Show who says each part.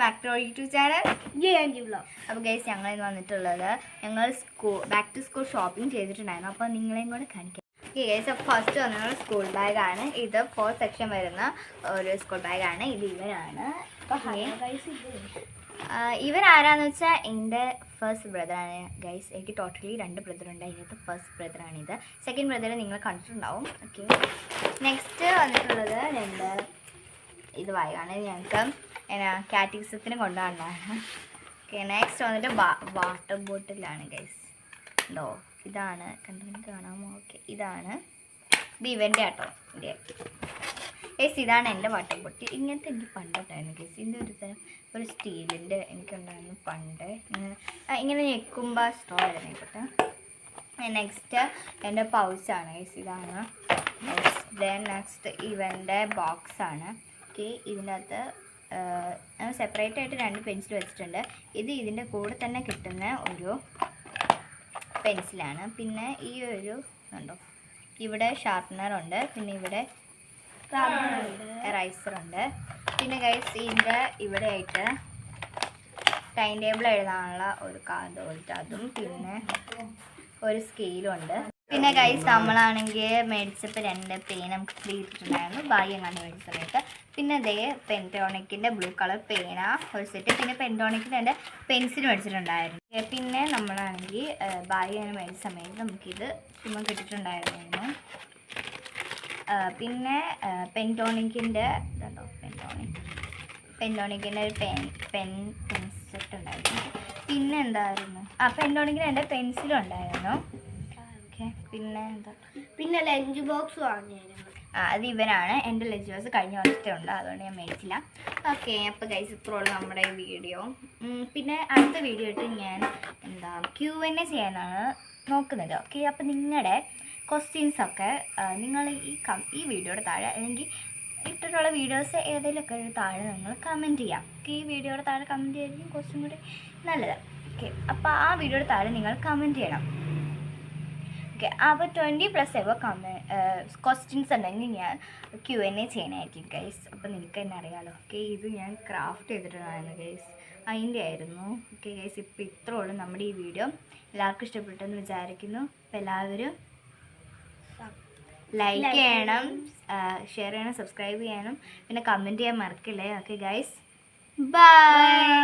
Speaker 1: Back to YouTube channel അപ്പോൾ guys ഞങ്ങൾ ഇന്ന് വന്നിട്ടുള്ളത് ഞങ്ങൾ ബാക്ക് ടു സ്കൂൾ ഷോപ്പിംഗ് ചെയ്തിട്ടുണ്ടായിരുന്നു. അപ്പോൾ നിങ്ങളെയും കൂടെ കാണിക്കാം. ഗൈസ് അപ്പോൾ ഫസ്റ്റ് വന്നത് സ്കൂൾ ബാഗാണ്. ഇത് 4 സെക്ഷൻ വരുന്ന ഒരു സ്കൂൾ ബാഗാണ്. ഇത് ഇവരാണ്. ഇവരാരാന്ന് വെച്ചാൽ എൻ്റെ ഫസ്റ്റ് ബ്രദറാണ് ഗൈസ്. എനിക്ക് ടോട്ടലി 2 ബ്രദറുണ്ട്. അതിനകത്ത് ഫസ്റ്റ് ബ്രദറാണിത്. സെക്കൻഡ് ബ്രദർ നിങ്ങൾ കണ്ടിട്ടുണ്ടാവും. ഓക്കെ, നെക്സ്റ്റ് വന്നിട്ടുള്ളത് 2 ഇത് ബാഗാണ്. ഞങ്ങൾക്ക് കാറ്റിക്സത്തിന് കൊണ്ടുപോകണ്ടാണ്. ഓക്കെ, നെക്സ്റ്റ് വന്നിട്ട് വാട്ടർ ബോട്ടിലാണ് ഗൈസ്. ഉണ്ടോ? ഇതാണ്, കണ്ടു കാണാമോ? ഓക്കെ, ഇതാണ്. ഇത് ഇവൻ്റെ ആട്ടോ. ഗൈസ് ഇതാണ് എൻ്റെ വാട്ടർ ബോട്ടിൽ. ഇങ്ങനത്തെ എനിക്ക് പണ്ടുണ്ടായിരുന്നു ഗൈസ്. ഇതിൻ്റെ ഒരു സ്റ്റീലിൻ്റെ എനിക്കുണ്ടായിരുന്നു പണ്ട്. ഇങ്ങനെ ഞെക്കുമ്പോൾ സ്ട്രോ ആയിരുന്നു കേട്ടോ. നെക്സ്റ്റ് എൻ്റെ പൗച്ചാണ് ഗൈസ്. ഇതാണ്. നെക്സ്റ്റ് ഇവൻ്റെ ബോക്സാണ്. ഓക്കെ, ഇതിൻ്റെ അകത്ത് സെപ്പറേറ്റ് ആയിട്ട് 2 പെൻസിൽ വെച്ചിട്ടുണ്ട്. ഇത് ഇതിൻ്റെ കൂടെ തന്നെ കിട്ടുന്ന ഒരു പെൻസിലാണ്. പിന്നെ ഈ ഒരു ഉണ്ടോ, ഇവിടെ ഷാർപ്പനറുണ്ട്. പിന്നെ ഇവിടെ എറൈസറുണ്ട്. പിന്നെ ഗൈസ് ഇതിൻ്റെ ഇവിടെ ആയിട്ട് ടൈം ടേബിൾ എഴുതാനുള്ള ഒരു കാർഡ് പോലത്തെ അതും പിന്നെ ഒരു സ്കെയിലും ഉണ്ട്. പിന്നെ ഗൈസ് നമ്മളാണെങ്കിൽ മേടിച്ചപ്പോൾ 2 പേന നമുക്ക് ഫ്രീ ഇട്ടിട്ടുണ്ടായിരുന്നു. ബാഗ് എങ്ങാണ്ട് മേടിച്ച സമയത്ത്. പിന്നെ അതേ പെൻറ്റോണിക്കിൻ്റെ ബ്ലൂ കളർ പേന ഒരു സെറ്റ്. പിന്നെ പെൻറ്റോണിക്കിൻ്റെ എൻ്റെ പെൻസിൽ മേടിച്ചിട്ടുണ്ടായിരുന്നു. പിന്നെ നമ്മളാണെങ്കിൽ ബാഗ് അങ്ങനെ മേടിച്ച സമയത്ത് നമുക്കിത് ചുമ്മാ കിട്ടിയിട്ടുണ്ടായിരുന്നു. പിന്നെ പെൻറ്റോണിക്കിൻ്റെ ഇതുണ്ടോ, പെൻറ്റോണിക്കിൻ്റെ ഒരു പെൻ സെറ്റ് ഉണ്ടായിരുന്നു. പിന്നെ എന്തായിരുന്നു, പെൻറ്റോണിക്കിൻ്റെ എൻ്റെ പെൻസിലും ഉണ്ടായിരുന്നു. പിന്നെ എന്താ,
Speaker 2: പിന്നെ ലഞ്ച് ബോക്സ് വാങ്ങിയായിരുന്നു.
Speaker 1: അത് ഇവനാണ്. എൻ്റെ ലഞ്ച് ബോക്സ് കഴിഞ്ഞ വർഷത്തെ ഉണ്ട്, അതുകൊണ്ട് ഞാൻ മേടിച്ചില്ല. ഓക്കെ, അപ്പോൾ ഗൈസ് ഇത്രയുള്ള നമ്മുടെ ഈ വീഡിയോ. പിന്നെ അടുത്ത വീഡിയോ ആയിട്ട് ഞാൻ Q&A ചെയ്യാനാണ് നോക്കുന്നത്. ഓക്കെ, അപ്പോൾ നിങ്ങളുടെ ക്വസ്റ്റ്യൻസൊക്കെ നിങ്ങൾ ഈ വീഡിയോയുടെ താഴെ അല്ലെങ്കിൽ ഇട്ടിട്ടുള്ള വീഡിയോസ് ഏതെങ്കിലുമൊക്കെ താഴെ നിങ്ങൾ കമൻറ്റ് ചെയ്യാം. ഓക്കെ, ഈ വീഡിയോയുടെ താഴെ കമൻറ്റ് ചെയ്യായിരിക്കും കുറച്ചും കൂടി നല്ലത്. ഓക്കെ, അപ്പോൾ ആ വീഡിയോയുടെ താഴെ നിങ്ങൾ കമൻറ്റ് ചെയ്യണം. ഓക്കെ, അപ്പോൾ 20+ എവോ ക്വസ്റ്റ്യൻസ് ഉണ്ടെങ്കിൽ ഞാൻ Q&A ചെയ്യാനായിരിക്കും ഗൈസ്. അപ്പോൾ നിങ്ങൾക്ക് തന്നെ അറിയാമല്ലോ. ഓക്കെ, ഇത് ഞാൻ ക്രാഫ്റ്റ് ചെയ്തിട്ടുണ്ടായിരുന്നു ഗൈസ്, അതിൻ്റെ ആയിരുന്നു. ഓക്കെ ഗൈസ്, ഇപ്പോൾ ഇത്രേ ഉള്ളൂ നമ്മുടെ ഈ വീഡിയോ. എല്ലാവർക്കും ഇഷ്ടപ്പെട്ടെന്ന് വിചാരിക്കുന്നു. അപ്പോൾ എല്ലാവരും ലൈക്ക് ചെയ്യണം, ഷെയർ ചെയ്യണം, സബ്സ്ക്രൈബ് ചെയ്യാനും പിന്നെ കമൻറ്റ് ചെയ്യാൻ മറക്കില്ലേ. Okay guys, by.